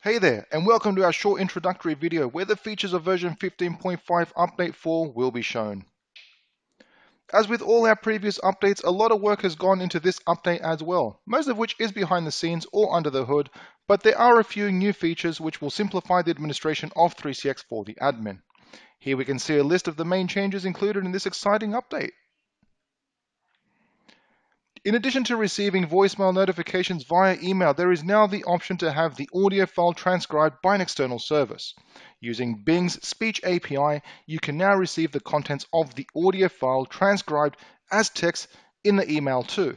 Hey there, and welcome to our short introductory video where the features of version 15.5 Update 4 will be shown. As with all our previous updates, a lot of work has gone into this update as well, most of which is behind the scenes or under the hood, but there are a few new features which will simplify the administration of 3CX for the admin. Here we can see a list of the main changes included in this exciting update. In addition to receiving voicemail notifications via email, there is now the option to have the audio file transcribed by an external service. Using Bing's Speech API, you can now receive the contents of the audio file transcribed as text in the email too.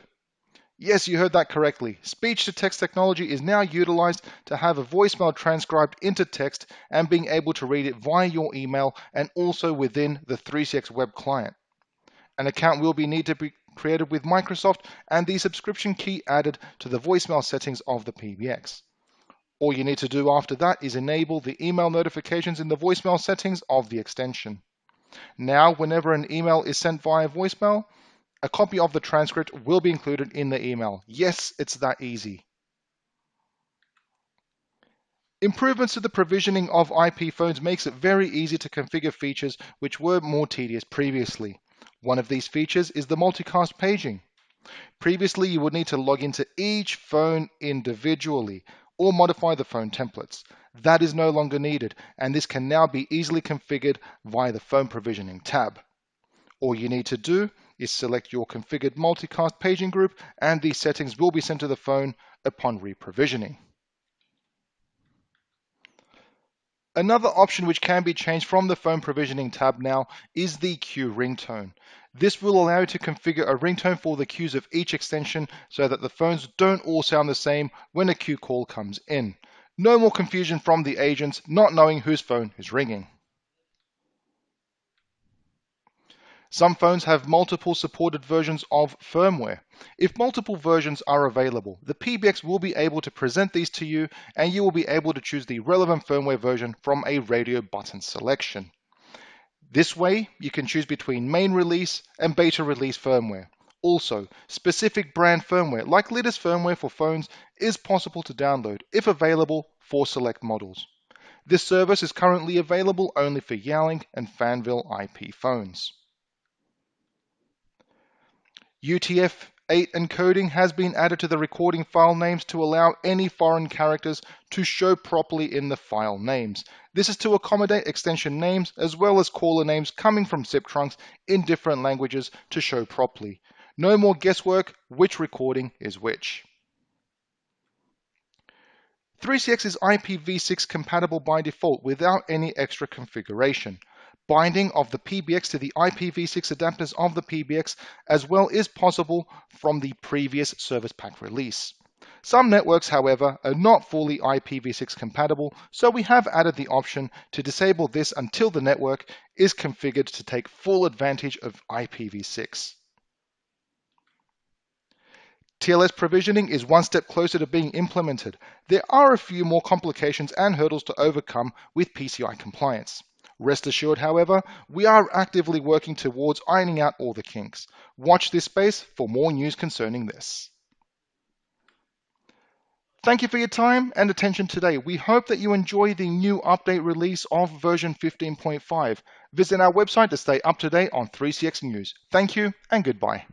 Yes, you heard that correctly. Speech-to-text technology is now utilized to have a voicemail transcribed into text and being able to read it via your email and also within the 3CX web client. An account will need to be created with Microsoft and the subscription key added to the voicemail settings of the PBX. All you need to do after that is enable the email notifications in the voicemail settings of the extension. Now, whenever an email is sent via voicemail, a copy of the transcript will be included in the email. Yes, it's that easy. Improvements to the provisioning of IP phones makes it very easy to configure features which were more tedious previously. One of these features is the multicast paging. Previously, you would need to log into each phone individually or modify the phone templates. That is no longer needed, and this can now be easily configured via the phone provisioning tab. All you need to do is select your configured multicast paging group, and these settings will be sent to the phone upon reprovisioning. Another option which can be changed from the phone provisioning tab now is the queue ringtone. This will allow you to configure a ringtone for the queues of each extension so that the phones don't all sound the same when a queue call comes in. No more confusion from the agents not knowing whose phone is ringing. Some phones have multiple supported versions of firmware. If multiple versions are available, the PBX will be able to present these to you and you will be able to choose the relevant firmware version from a radio button selection. This way, you can choose between main release and beta release firmware. Also, specific brand firmware like latest firmware for phones is possible to download if available for select models. This service is currently available only for Yowling and Fanville IP phones. UTF-8 encoding has been added to the recording file names to allow any foreign characters to show properly in the file names. This is to accommodate extension names as well as caller names coming from zip trunks in different languages to show properly. No more guesswork which recording is which. 3CX is IPv6 compatible by default without any extra configuration. Binding of the PBX to the IPv6 adapters of the PBX as well is possible from the previous service pack release. Some networks, however, are not fully IPv6 compatible, so we have added the option to disable this until the network is configured to take full advantage of IPv6. TLS provisioning is one step closer to being implemented. There are a few more complications and hurdles to overcome with PCI compliance. Rest assured, however, we are actively working towards ironing out all the kinks. Watch this space for more news concerning this. Thank you for your time and attention today. We hope that you enjoy the new update release of version 15.5. Visit our website to stay up to date on 3CX news. Thank you and goodbye.